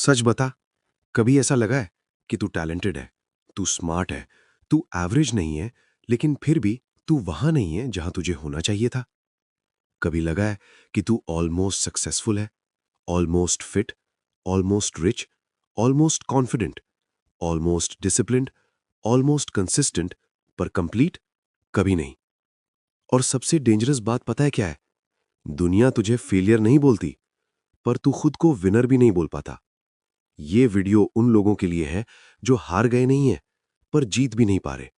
सच बता, कभी ऐसा लगा है कि तू टैलेंटेड है, तू स्मार्ट है, तू एवरेज नहीं है, लेकिन फिर भी तू वहां नहीं है जहां तुझे होना चाहिए था? कभी लगा है कि तू ऑलमोस्ट सक्सेसफुल है, almost fit, almost rich, almost confident, almost disciplined, almost consistent, पर कंप्लीट कभी नहीं? और सबसे डेंजरस बात पता है क्या है? दुनिया तुझे फेलियर नहीं बोलती, पर तू खुद को विनर भी नहीं बोल पाता। ये वीडियो उन लोगों के लिए है जो हार गए नहीं है, पर जीत भी नहीं पा रहे।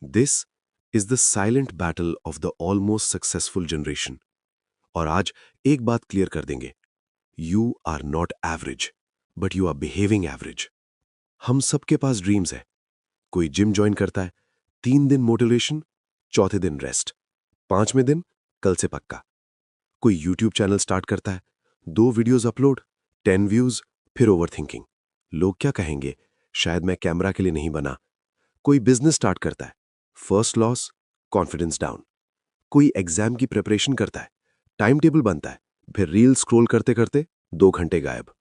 This is the silent battle of the almost successful generation. और आज एक बात क्लियर कर देंगे, you are not average, but you are behaving average. हम सबके पास ड्रीम्स है। कोई जिम ज्वाइन करता है, 3 दिन मोटिवेशन, चौथे दिन रेस्ट, 5वें दिन कल से पक्का। कोई यूट्यूब चैनल स्टार्ट करता है, 2 वीडियोस अपलोड, 10 व्यूज, फिर ओवर थिंकिंग, लोग क्या कहेंगे, शायद मैं कैमरा के लिए नहीं बना। कोई बिजनेस स्टार्ट करता है, फर्स्ट लॉस, कॉन्फिडेंस डाउन। कोई एग्जाम की प्रिपरेशन करता है, टाइम टेबल बनता है, फिर रील स्क्रॉल करते करते 2 घंटे गायब।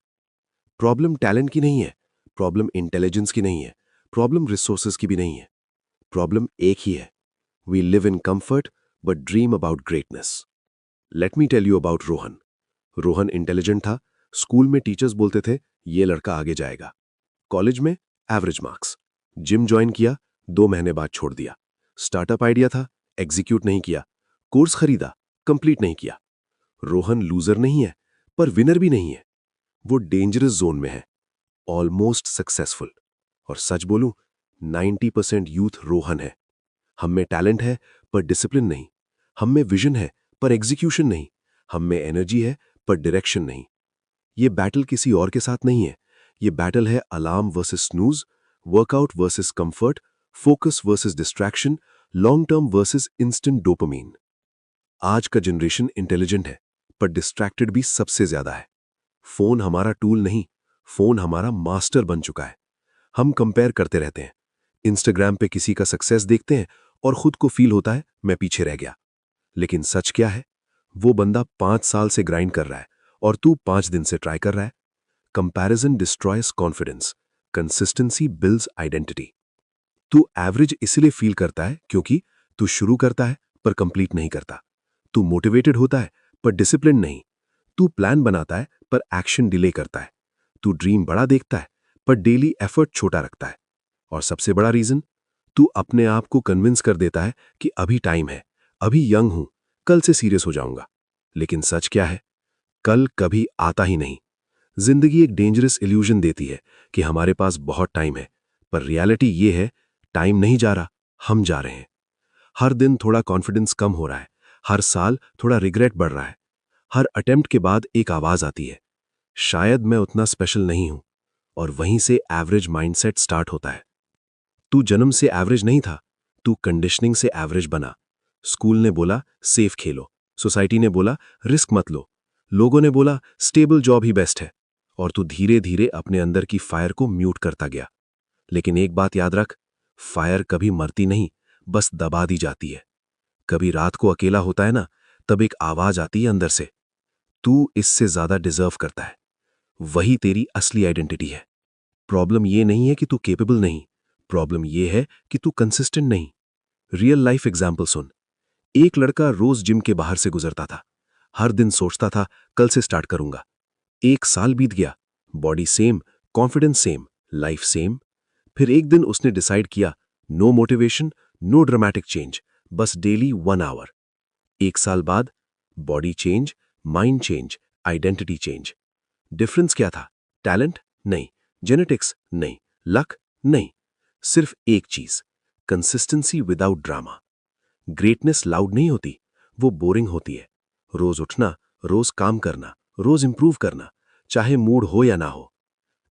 प्रॉब्लम टैलेंट की नहीं है, प्रॉब्लम इंटेलिजेंस की नहीं है, प्रॉब्लम रिसोर्सेज की भी नहीं है। प्रॉब्लम एक ही है, we live in comfort but dream about greatness. Let me tell you about Rohan. Rohan intelligent था, स्कूल में टीचर्स बोलते थे ये लड़का आगे जाएगा। कॉलेज में एवरेज मार्क्स। जिम ज्वाइन किया, 2 महीने बाद छोड़ दिया। स्टार्टअप आइडिया था, एग्जीक्यूट नहीं किया। कोर्स खरीदा, कंप्लीट नहीं किया। रोहन लूजर नहीं है, पर विनर भी नहीं है। वो डेंजरस जोन में है, ऑलमोस्ट सक्सेसफुल। और सच बोलूं, 90% यूथ रोहन है। हम में टैलेंट है, पर डिसिप्लिन नहीं। हम में विजन है, पर एग्जीक्यूशन नहीं। हम में एनर्जी है, पर डायरेक्शन नहीं। ये बैटल किसी और के साथ नहीं है, ये बैटल है alarm versus snooze, workout versus comfort, focus versus distraction, long term versus instant dopamine. आज का जनरेशन इंटेलिजेंट है, पर डिस्ट्रैक्टेड भी सबसे ज्यादा है। फोन हमारा टूल नहीं, फोन हमारा मास्टर बन चुका है। हम कंपेयर करते रहते हैं, इंस्टाग्राम पे किसी का सक्सेस देखते हैं और खुद को फील होता है मैं पीछे रह गया। लेकिन सच क्या है? वो बंदा 5 साल से ग्राइंड कर रहा है और तू 5 दिन से ट्राई कर रहा है। Comparison destroys confidence, consistency builds identity. तू एवरेज इसलिए फील करता है क्योंकि तू शुरू करता है पर कंप्लीट नहीं करता। तू मोटिवेटेड होता है पर डिसिप्लिन नहीं। तू प्लान बनाता है पर एक्शन डिले करता है। तू ड्रीम बड़ा देखता है पर डेली एफर्ट छोटा रखता है। और सबसे बड़ा रीजन, तू अपने आप को कन्विंस कर देता है कि अभी टाइम है, अभी यंग हूं, कल से सीरियस हो जाऊंगा। लेकिन सच क्या है? कल कभी आता ही नहीं। जिंदगी एक डेंजरस इल्यूजन देती है कि हमारे पास बहुत टाइम है, पर रियलिटी ये है, टाइम नहीं जा रहा, हम जा रहे हैं। हर दिन थोड़ा कॉन्फिडेंस कम हो रहा है, हर साल थोड़ा रिग्रेट बढ़ रहा है। हर अटेम्प्ट के बाद एक आवाज आती है, शायद मैं उतना स्पेशल नहीं हूं। और वहीं से एवरेज माइंडसेट स्टार्ट होता है। तू जन्म से एवरेज नहीं था, तू कंडीशनिंग से एवरेज बना। स्कूल ने बोला सेफ खेलो, सोसाइटी ने बोला रिस्क मत लो, लोगों ने बोला स्टेबल जॉब ही बेस्ट है। और तू धीरे धीरे अपने अंदर की फायर को म्यूट करता गया। लेकिन एक बात याद रख, फायर कभी मरती नहीं, बस दबा दी जाती है। कभी रात को अकेला होता है ना, तब एक आवाज आती है अंदर से, तू इससे ज्यादा डिजर्व करता है। वही तेरी असली आइडेंटिटी है। प्रॉब्लम ये नहीं है कि तू केपेबल नहीं, प्रॉब्लम ये है कि तू कंसिस्टेंट नहीं। रियल लाइफ एग्जाम्पल सुन। एक लड़का रोज जिम के बाहर से गुजरता था। हर दिन सोचता था कल से स्टार्ट करूंगा। 1 साल बीत गया, body same, confidence same, life same. फिर एक दिन उसने डिसाइड किया, no motivation, no dramatic change, बस डेली 1 आवर। 1 साल बाद body change, mind change, identity change. Difference क्या था? टैलेंट नहीं, जेनेटिक्स नहीं, लक नहीं, सिर्फ एक चीज, consistency without drama. Greatness loud नहीं होती, वो बोरिंग होती है। रोज उठना, रोज काम करना, रोज इंप्रूव करना, चाहे मूड हो या ना हो।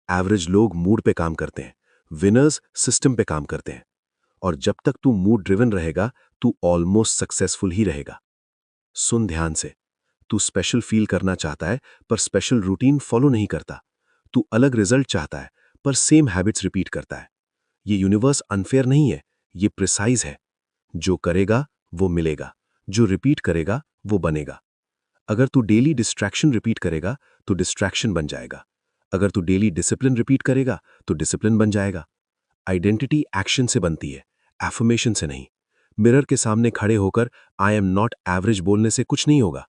एवरेज लोग मूड पे काम करते हैं, विनर्स सिस्टम पे काम करते हैं। और जब तक तू मूड ड्रिवन रहेगा, तू ऑलमोस्ट सक्सेसफुल ही रहेगा। सुन ध्यान से, तू स्पेशल फील करना चाहता है पर स्पेशल रूटीन फॉलो नहीं करता। तू अलग रिजल्ट चाहता है पर सेम हैबिट्स रिपीट करता है। ये यूनिवर्स अनफेयर नहीं है, ये प्रिसाइज है। जो करेगा वो मिलेगा, जो रिपीट करेगा वो बनेगा। अगर तू डेली डिस्ट्रैक्शन रिपीट करेगा तो डिस्ट्रैक्शन बन जाएगा। अगर तू डेली डिसिप्लिन रिपीट करेगा तो डिसिप्लिन बन जाएगा। आइडेंटिटी एक्शन से बनती है, एफर्मेशन से नहीं। मिरर के सामने खड़े होकर आई एम नॉट एवरेज बोलने से कुछ नहीं होगा,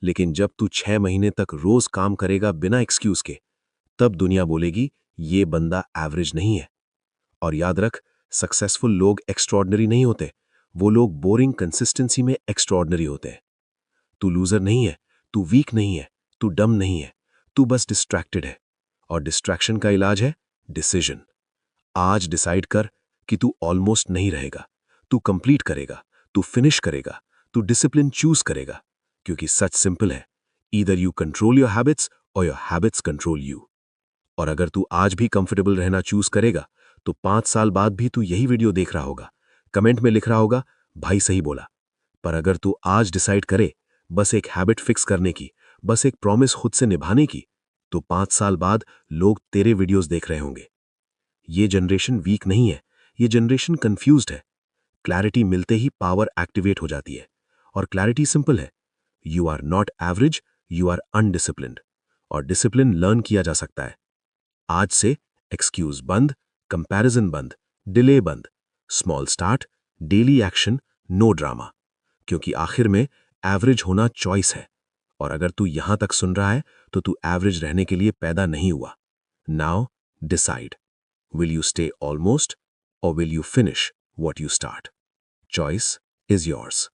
लेकिन जब तू 6 महीने तक रोज काम करेगा बिना एक्सक्यूज के, तब दुनिया बोलेगी ये बंदा एवरेज नहीं है। और याद रख, सक्सेसफुल लोग एक्स्ट्रॉर्डनरी नहीं होते, वो लोग बोरिंग कंसिस्टेंसी में एक्स्ट्रॉर्डनरी होते हैं। तू लूजर नहीं है, तू वीक नहीं है, तू डम नहीं है, तू बस डिस्ट्रैक्टेड है। और डिस्ट्रैक्शन का इलाज है डिसीजन। आज डिसाइड कर कि तू ऑलमोस्ट नहीं रहेगा, तू कंप्लीट करेगा, तू फिनिश करेगा, तू डिसिप्लिन चूज करेगा। क्योंकि सच सिंपल है, either you control your habits और योर हैबिट्स कंट्रोल यू। और अगर तू आज भी कंफर्टेबल रहना चूज करेगा, तो 5 साल बाद भी तू यही वीडियो देख रहा होगा, कमेंट में लिख रहा होगा भाई सही बोला। पर अगर तू आज डिसाइड करे बस एक हैबिट फिक्स करने की, बस एक प्रॉमिस खुद से निभाने की, तो 5 साल बाद लोग तेरे वीडियोस देख रहे होंगे। ये जनरेशन वीक नहीं है, ये जनरेशन कंफ्यूज्ड है। क्लैरिटी मिलते ही पावर एक्टिवेट हो जाती है। और क्लैरिटी सिंपल है, you are not average, you are undisciplined. और डिसिप्लिन लर्न किया जा सकता है। आज से एक्सक्यूज बंद, कंपैरिजन बंद, डिले बंद, small start, daily action, no drama. क्योंकि आखिर में एवरेज होना चॉइस है। और अगर तू यहां तक सुन रहा है तो तू एवरेज रहने के लिए पैदा नहीं हुआ। Now decide, will you stay almost or will you finish what you start? Choice is yours.